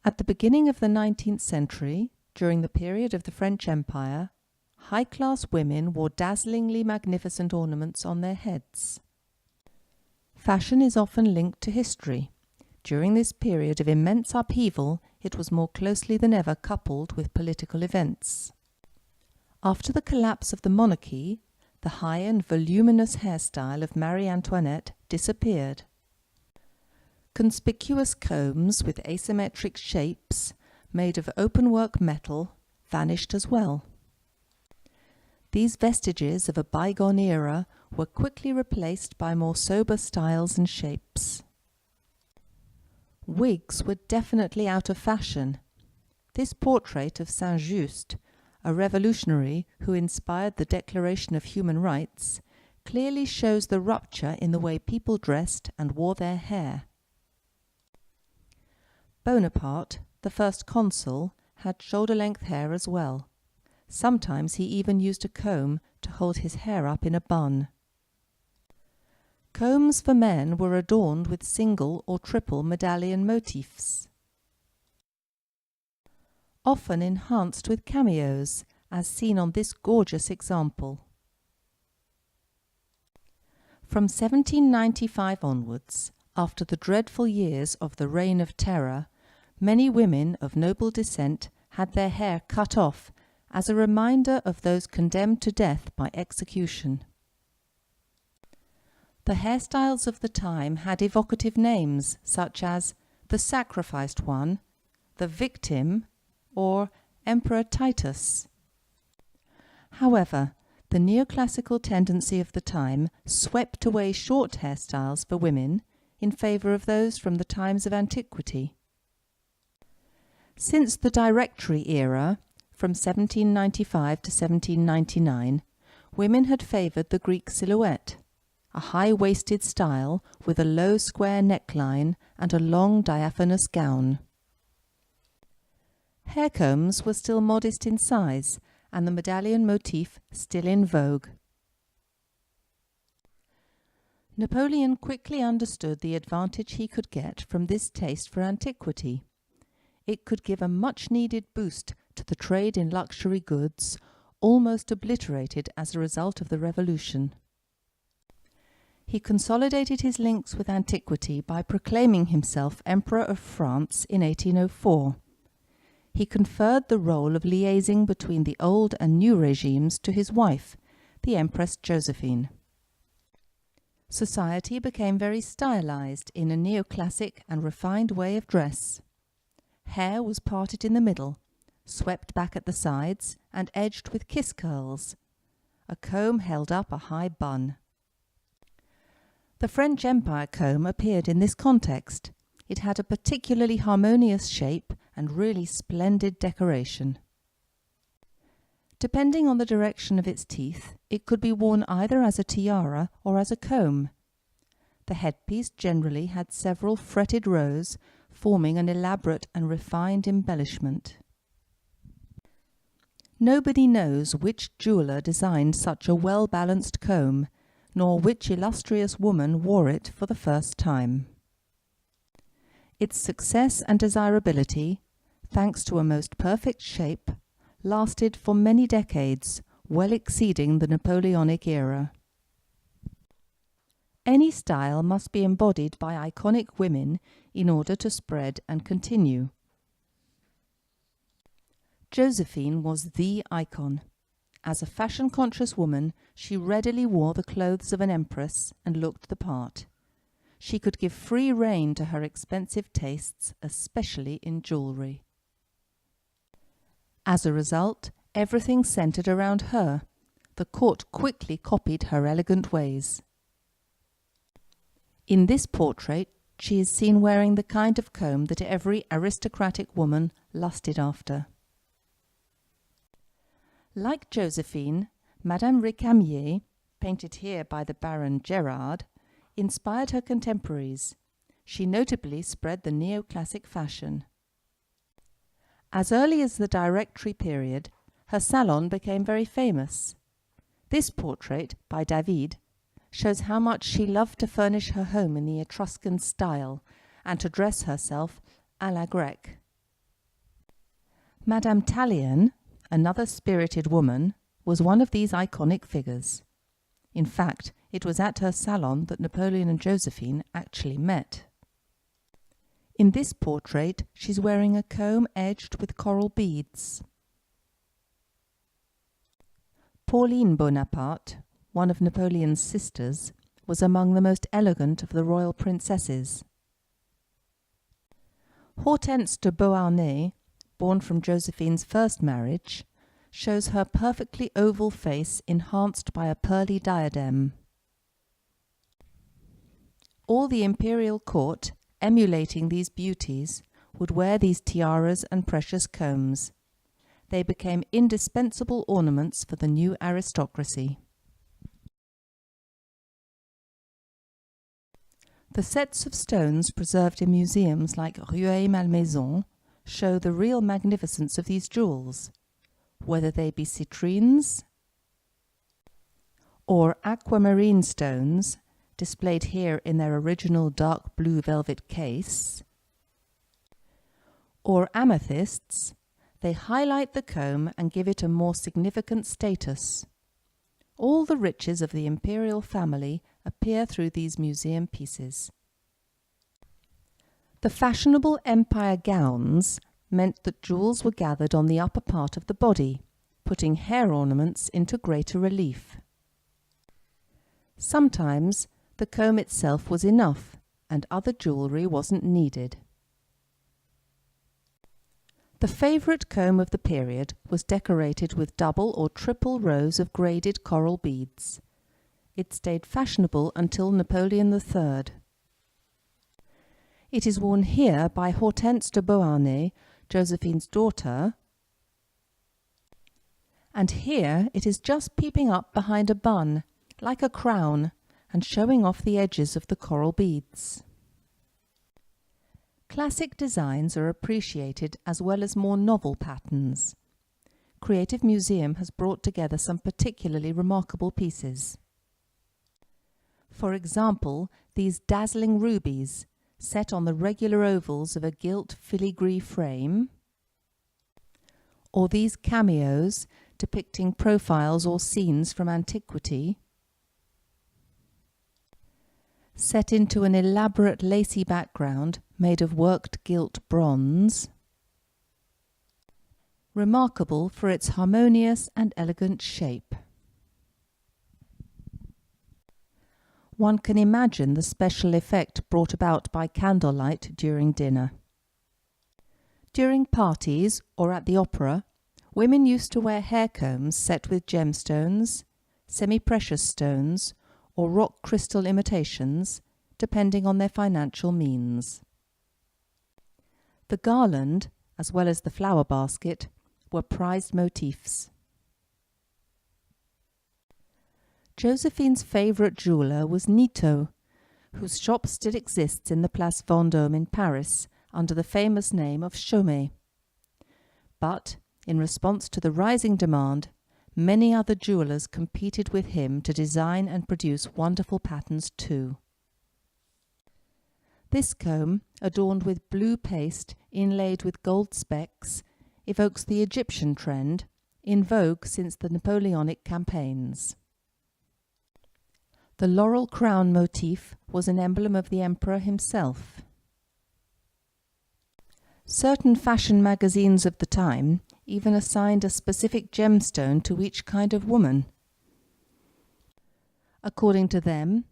At the beginning of the 19th century, during the period of the French Empire, high-class women wore dazzlingly magnificent ornaments on their heads. Fashion is often linked to history. During this period of immense upheaval, it was more closely than ever coupled with political events. After the collapse of the monarchy, the high and voluminous hairstyle of Marie Antoinette disappeared. Conspicuous combs with asymmetric shapes, made of openwork metal, vanished as well. These vestiges of a bygone era were quickly replaced by more sober styles and shapes. Wigs were definitely out of fashion. This portrait of Saint-Just, a revolutionary who inspired the Declaration of Human Rights, clearly shows the rupture in the way people dressed and wore their hair. Bonaparte, the first consul, had shoulder-length hair as well. Sometimes he even used a comb to hold his hair up in a bun. Combs for men were adorned with single or triple medallion motifs, often enhanced with cameos, as seen on this gorgeous example. From 1795 onwards, after the dreadful years of the Reign of Terror, many women of noble descent had their hair cut off as a reminder of those condemned to death by execution. The hairstyles of the time had evocative names such as the Sacrificed One, the Victim, or Emperor Titus. However, the neoclassical tendency of the time swept away short hairstyles for women in favour of those from the times of antiquity. Since the Directory era, from 1795 to 1799, women had favoured the Greek silhouette, a high-waisted style with a low square neckline and a long diaphanous gown. Hair combs were still modest in size, and the medallion motif still in vogue. Napoleon quickly understood the advantage he could get from this taste for antiquity. It could give a much-needed boost to the trade in luxury goods, almost obliterated as a result of the Revolution. He consolidated his links with antiquity by proclaiming himself Emperor of France in 1804. He conferred the role of liaising between the old and new regimes to his wife, the Empress Josephine. Society became very stylized in a neoclassic and refined way of dress. Hair was parted in the middle, swept back at the sides, and edged with kiss curls. A comb held up a high bun. The French Empire comb appeared in this context. It had a particularly harmonious shape and really splendid decoration. Depending on the direction of its teeth, it could be worn either as a tiara or as a comb. The headpiece generally had several fretted rows, forming an elaborate and refined embellishment. Nobody knows which jeweller designed such a well-balanced comb, nor which illustrious woman wore it for the first time. Its success and desirability, thanks to a most perfect shape, lasted for many decades, well exceeding the Napoleonic era. Any style must be embodied by iconic women in order to spread and continue. Josephine was the icon. As a fashion-conscious woman, she readily wore the clothes of an empress and looked the part. She could give free rein to her expensive tastes, especially in jewellery. As a result, everything centred around her. The court quickly copied her elegant ways. In this portrait, she is seen wearing the kind of comb that every aristocratic woman lusted after. Like Josephine, Madame Récamier, painted here by the Baron Gérard, inspired her contemporaries. She notably spread the neoclassic fashion. As early as the Directory period, her salon became very famous. This portrait, by David, shows how much she loved to furnish her home in the Etruscan style and to dress herself à la grecque. Madame Tallien, another spirited woman, was one of these iconic figures. In fact, it was at her salon that Napoleon and Josephine actually met. In this portrait, she's wearing a comb edged with coral beads. Pauline Bonaparte, one of Napoleon's sisters, was among the most elegant of the royal princesses. Hortense de Beauharnais, born from Josephine's first marriage, shows her perfectly oval face enhanced by a pearly diadem. All the imperial court, emulating these beauties, would wear these tiaras and precious combs. They became indispensable ornaments for the new aristocracy. The sets of stones preserved in museums like Rueil-Malmaison show the real magnificence of these jewels, whether they be citrines or aquamarine stones, displayed here in their original dark blue velvet case, or amethysts. They highlight the comb and give it a more significant status. All the riches of the imperial family appear through these museum pieces. The fashionable empire gowns meant that jewels were gathered on the upper part of the body, putting hair ornaments into greater relief. Sometimes the comb itself was enough, and other jewellery wasn't needed. The favourite comb of the period was decorated with double or triple rows of graded coral beads. It stayed fashionable until Napoleon III. It is worn here by Hortense de Beauharnais, Josephine's daughter, and here it is just peeping up behind a bun, like a crown, and showing off the edges of the coral beads. Classic designs are appreciated as well as more novel patterns. Creative Museum has brought together some particularly remarkable pieces. For example, these dazzling rubies set on the regular ovals of a gilt filigree frame, or these cameos depicting profiles or scenes from antiquity, set into an elaborate lacy background made of worked gilt bronze, remarkable for its harmonious and elegant shape. One can imagine the special effect brought about by candlelight during dinner. During parties or at the opera, women used to wear hair combs set with gemstones, semi-precious stones, or rock crystal imitations, depending on their financial means. The garland, as well as the flower basket, were prized motifs. Josephine's favourite jeweller was Nitto, whose shop still exists in the Place Vendôme in Paris under the famous name of Chaumet. But, in response to the rising demand, many other jewellers competed with him to design and produce wonderful patterns too. This comb, adorned with blue paste inlaid with gold specks, evokes the Egyptian trend, in vogue since the Napoleonic campaigns. The laurel crown motif was an emblem of the emperor himself. Certain fashion magazines of the time even assigned a specific gemstone to each kind of woman. According to them,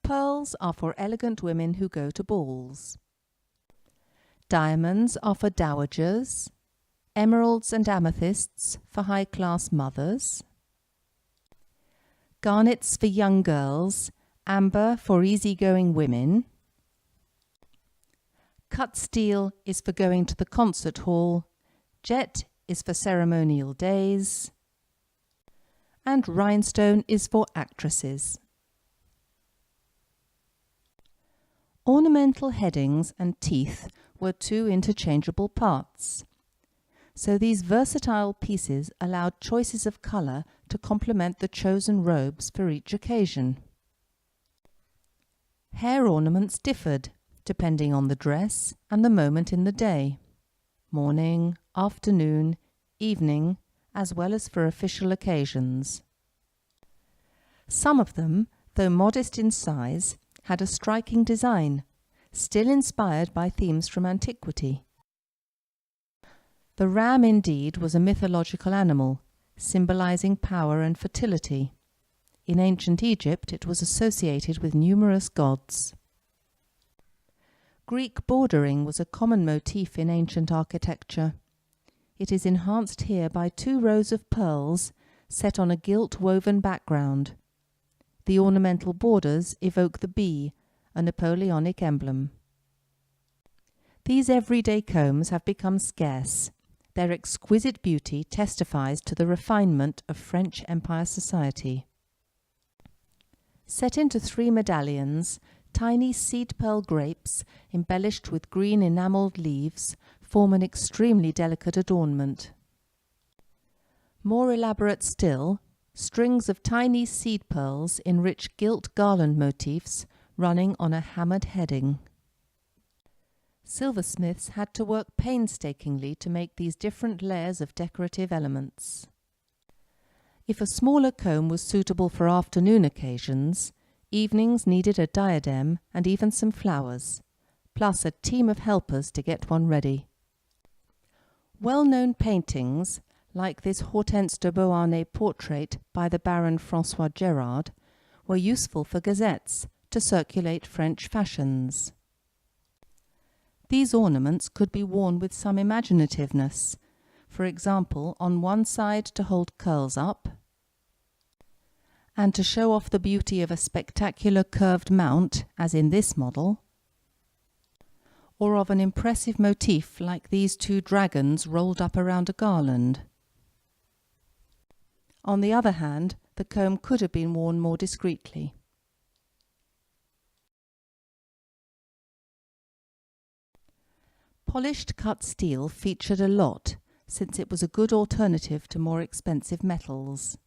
pearls are for elegant women who go to balls. Diamonds are for dowagers, emeralds and amethysts for high-class mothers, garnets for young girls, amber for easygoing women, cut steel is for going to the concert hall, jet is for ceremonial days, and rhinestone is for actresses. Ornamental headings and teeth were two interchangeable parts, so these versatile pieces allowed choices of colour to complement the chosen robes for each occasion. Hair ornaments differed, depending on the dress and the moment in the day: morning, afternoon, evening, as well as for official occasions. Some of them, though modest in size, had a striking design, still inspired by themes from antiquity. The ram indeed was a mythological animal, symbolizing power and fertility. In ancient Egypt it was associated with numerous gods. Greek bordering was a common motif in ancient architecture. It is enhanced here by 2 rows of pearls set on a gilt woven background. The ornamental borders evoke the bee, a Napoleonic emblem. These everyday combs have become scarce. Their exquisite beauty testifies to the refinement of French Empire society. Set into 3 medallions, tiny seed pearl grapes, embellished with green enamelled leaves, form an extremely delicate adornment. More elaborate still, strings of tiny seed pearls enrich gilt garland motifs running on a hammered heading. Silversmiths had to work painstakingly to make these different layers of decorative elements. If a smaller comb was suitable for afternoon occasions, evenings needed a diadem and even some flowers, plus a team of helpers to get one ready. Well-known paintings, like this Hortense de Beauharnais portrait by the Baron François Gérard, were useful for gazettes to circulate French fashions. These ornaments could be worn with some imaginativeness, for example, on one side to hold curls up, and to show off the beauty of a spectacular curved mount, as in this model, or of an impressive motif like these 2 dragons rolled up around a garland. On the other hand, the comb could have been worn more discreetly. Polished cut steel featured a lot, since it was a good alternative to more expensive metals.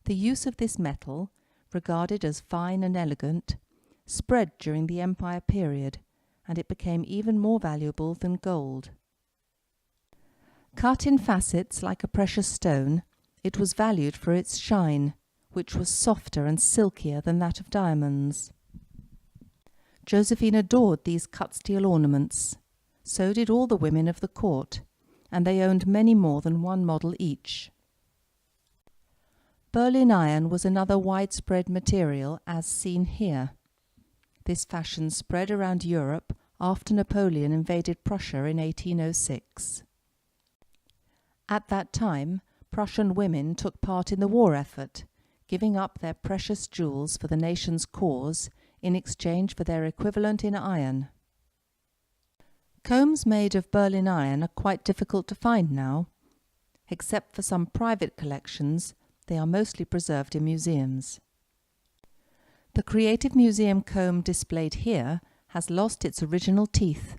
The use of this metal, regarded as fine and elegant, spread during the Empire period, and it became even more valuable than gold. Cut in facets like a precious stone, it was valued for its shine, which was softer and silkier than that of diamonds. Josephine adored these cut steel ornaments. So did all the women of the court, and they owned many more than one model each. Berlin iron was another widespread material, as seen here. This fashion spread around Europe after Napoleon invaded Prussia in 1806. At that time, Prussian women took part in the war effort, giving up their precious jewels for the nation's cause in exchange for their equivalent in iron. Combs made of Berlin iron are quite difficult to find now. Except for some private collections, they are mostly preserved in museums. The Creative Museum comb displayed here has lost its original teeth.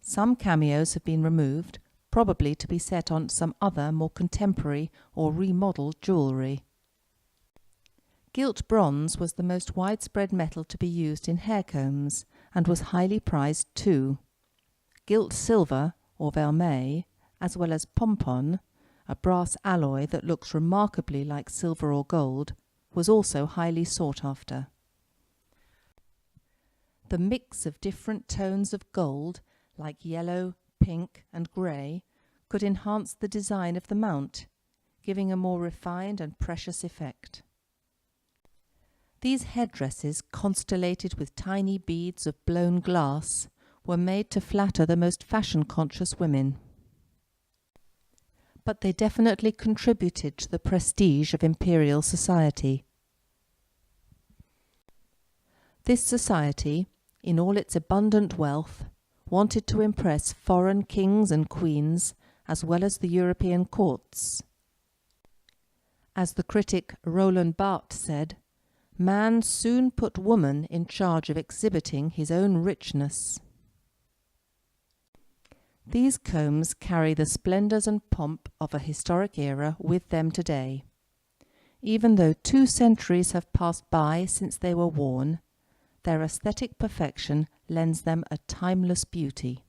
Some cameos have been removed, probably to be set on some other more contemporary or remodeled jewellery. Gilt bronze was the most widespread metal to be used in hair combs, and was highly prized too. Gilt silver, or vermeil, as well as pompon, a brass alloy that looks remarkably like silver or gold, was also highly sought after. The mix of different tones of gold, like yellow, pink, and grey, could enhance the design of the mount, giving a more refined and precious effect. These headdresses, constellated with tiny beads of blown glass, were made to flatter the most fashion-conscious women. But they definitely contributed to the prestige of imperial society. This society, in all its abundant wealth, wanted to impress foreign kings and queens as well as the European courts. As the critic Roland Barthes said, "Man soon put woman in charge of exhibiting his own richness." These combs carry the splendours and pomp of a historic era with them today. Even though 2 centuries have passed by since they were worn, their aesthetic perfection lends them a timeless beauty.